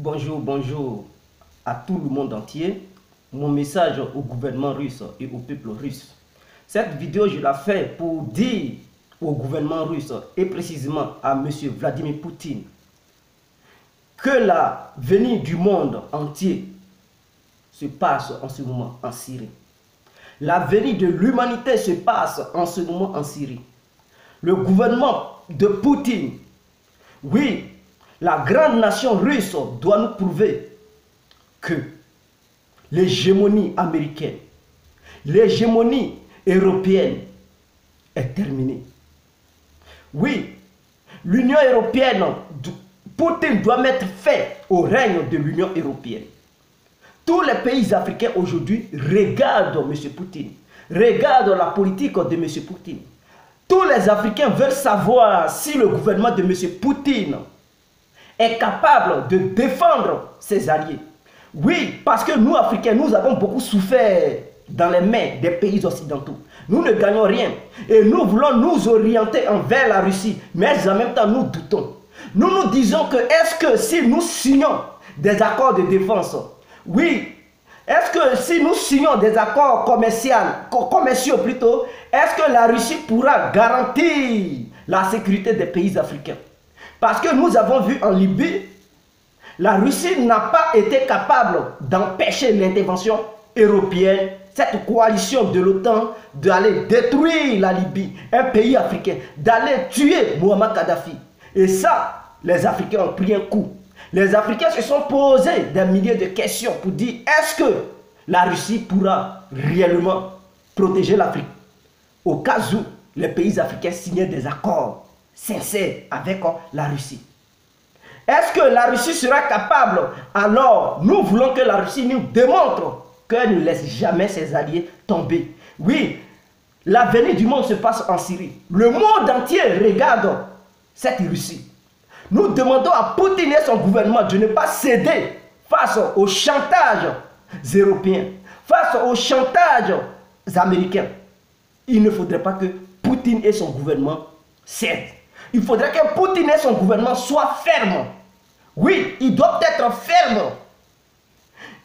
Bonjour, bonjour à tout le monde entier. Mon message au gouvernement russe et au peuple russe. Cette vidéo, je la fais pour dire au gouvernement russe et précisément à M. Vladimir Poutine que la venue du monde entier se passe en ce moment en Syrie. La venue de l'humanité se passe en ce moment en Syrie. Le gouvernement de Poutine, oui, la grande nation russe doit nous prouver que l'hégémonie américaine, l'hégémonie européenne est terminée. Oui, l'Union européenne, Poutine doit mettre fin au règne de l'Union européenne. Tous les pays africains aujourd'hui regardent M. Poutine, regardent la politique de M. Poutine. Tous les Africains veulent savoir si le gouvernement de M. Poutine est capable de défendre ses alliés. Oui, parce que nous, Africains, nous avons beaucoup souffert dans les mains des pays occidentaux. Nous ne gagnons rien. Et nous voulons nous orienter envers la Russie. Mais en même temps, nous doutons. Nous nous disons que est-ce que si nous signons des accords de défense, oui, est-ce que si nous signons des accords commerciaux plutôt, est-ce que la Russie pourra garantir la sécurité des pays africains? Parce que nous avons vu en Libye, la Russie n'a pas été capable d'empêcher l'intervention européenne, cette coalition de l'OTAN, d'aller détruire la Libye, un pays africain, d'aller tuer Muammar Kadhafi. Et ça, les Africains ont pris un coup. Les Africains se sont posés des milliers de questions pour dire est-ce que la Russie pourra réellement protéger l'Afrique au cas où les pays africains signaient des accords sincères avec la Russie. Est-ce que la Russie sera capable? Alors, nous voulons que la Russie nous démontre qu'elle ne laisse jamais ses alliés tomber. Oui, l'avenir du monde se passe en Syrie. Le monde entier regarde cette Russie. Nous demandons à Poutine et son gouvernement de ne pas céder face au chantage européen, face au chantage américain. Il ne faudrait pas que Poutine et son gouvernement cèdent. Il faudrait que Poutine et son gouvernement soient fermes. Oui, ils doivent être fermes.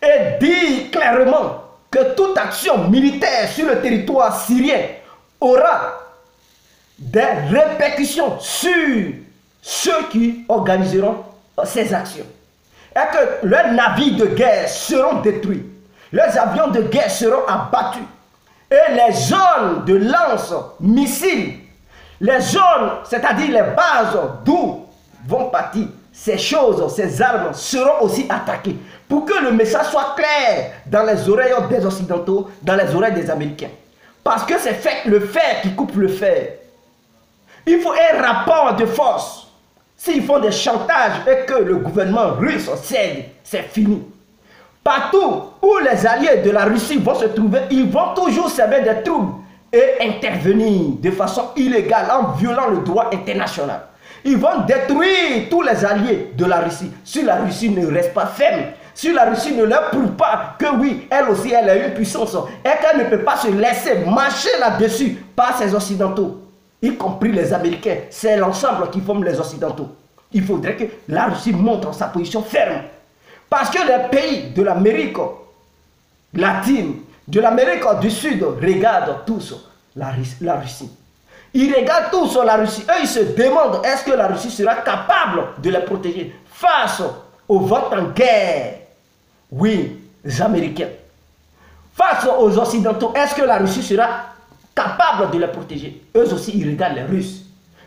Et dire clairement que toute action militaire sur le territoire syrien aura des répercussions sur ceux qui organiseront ces actions. Et que leurs navires de guerre seront détruits. Leurs avions de guerre seront abattus. Et les zones de lance-missiles, les zones, c'est-à-dire les bases d'où vont partir ces choses, ces armes seront aussi attaquées. Pour que le message soit clair dans les oreilles des Occidentaux, dans les oreilles des Américains. Parce que c'est le fer qui coupe le fer. Il faut un rapport de force. S'ils font des chantages et que le gouvernement russe cède, c'est fini. Partout où les alliés de la Russie vont se trouver, ils vont toujours semer des troubles et intervenir de façon illégale en violant le droit international. Ils vont détruire tous les alliés de la Russie. Si la Russie ne reste pas ferme, si la Russie ne leur prouve pas que oui, elle aussi, elle a une puissance et qu'elle ne peut pas se laisser marcher là-dessus par ces Occidentaux, y compris les Américains, c'est l'ensemble qui forme les Occidentaux. Il faudrait que la Russie montre sa position ferme. Parce que les pays de l'Amérique latine, de l'Amérique du Sud, regardent tous la Russie. Ils regardent tous la Russie. Eux, ils se demandent est-ce que la Russie sera capable de les protéger face aux votes en guerre. Oui, les Américains. Face aux Occidentaux, est-ce que la Russie sera capable de les protéger? Eux aussi, ils regardent les Russes.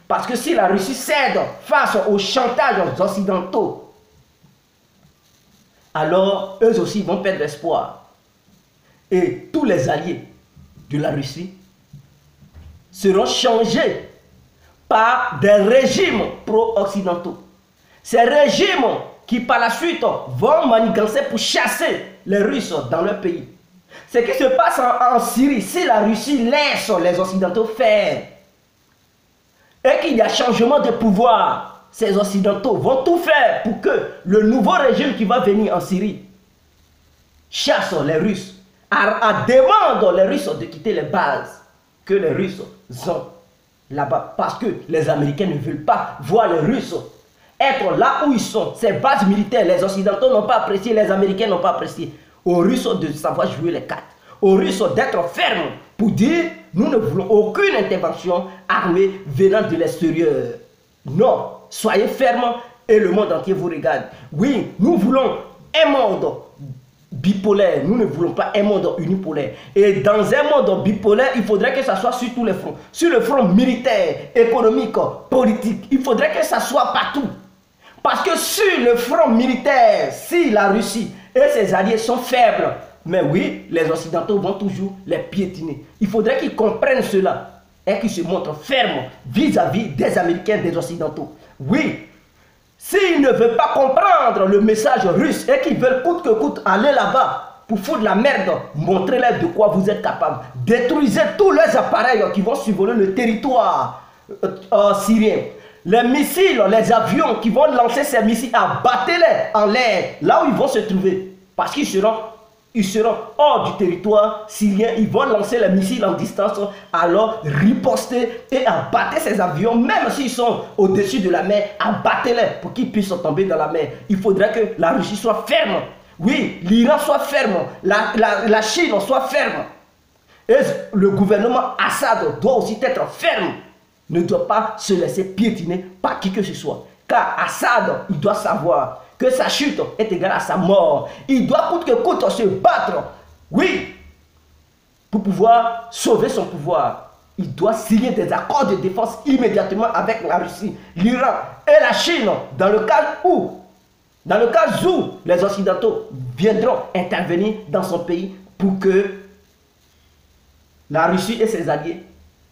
Parce que si la Russie cède face aux chantages occidentaux, alors eux aussi vont perdre espoir. Et tous les alliés de la Russie seront changés par des régimes pro-occidentaux. Ces régimes qui par la suite vont manigancer pour chasser les Russes dans leur pays. Ce qui se passe en Syrie, si la Russie laisse les Occidentaux faire et qu'il y a changement de pouvoir, ces Occidentaux vont tout faire pour que le nouveau régime qui va venir en Syrie chasse les Russes, demande les Russes de quitter les bases que les Russes ont là-bas. Parce que les Américains ne veulent pas voir les Russes être là où ils sont. Ces bases militaires, les Occidentaux n'ont pas apprécié, les Américains n'ont pas apprécié. Aux Russes de savoir jouer les cartes. Aux Russes d'être fermes pour dire nous ne voulons aucune intervention armée venant de l'extérieur. Non, soyez fermes et le monde entier vous regarde. Oui, nous voulons un monde bipolaire, nous ne voulons pas un monde unipolaire. Et dans un monde bipolaire, il faudrait que ça soit sur tous les fronts. Sur le front militaire, économique, politique, il faudrait que ça soit partout. Parce que sur le front militaire, si la Russie et ses alliés sont faibles, mais oui, les Occidentaux vont toujours les piétiner. Il faudrait qu'ils comprennent cela et qu'ils se montrent fermes vis-à-vis des Américains, des Occidentaux. Oui, s'ils ne veulent pas comprendre le message russe et qu'ils veulent coûte que coûte aller là-bas pour foutre la merde, montrez-leur de quoi vous êtes capable. Détruisez tous les appareils qui vont survoler le territoire syrien. Les missiles, les avions qui vont lancer ces missiles, abattez-les en l'air, là où ils vont se trouver. Parce qu'ils seront hors du territoire syrien, ils vont lancer les missiles en distance, alors riposter et abattre ces avions, même s'ils sont au-dessus de la mer, abattez-les pour qu'ils puissent tomber dans la mer. Il faudrait que la Russie soit ferme, oui, l'Iran soit ferme, la Chine soit ferme. Et le gouvernement Assad doit aussi être ferme, ne doit pas se laisser piétiner par qui que ce soit. Car Assad, il doit savoir que sa chute est égale à sa mort. Il doit coûte que coûte se battre, oui, pour pouvoir sauver son pouvoir. Il doit signer des accords de défense immédiatement avec la Russie, l'Iran et la Chine, dans le cas où les Occidentaux viendront intervenir dans son pays pour que la Russie et ses alliés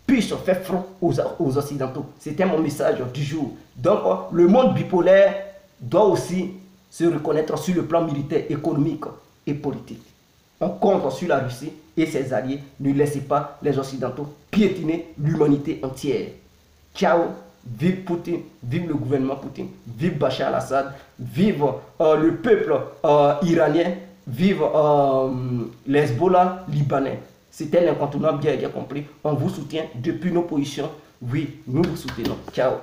puissent faire front aux Occidentaux. C'était mon message du jour. Donc, le monde bipolaire doit aussi se reconnaître sur le plan militaire, économique et politique. On compte sur la Russie et ses alliés. Ne laissez pas les Occidentaux piétiner l'humanité entière. Ciao, vive Poutine, vive le gouvernement Poutine, vive Bachar al-Assad, vive le peuple iranien, vive les Hezbollah libanais. C'était l'incontournable, bien compris. On vous soutient depuis nos positions. Oui, nous vous soutenons. Ciao.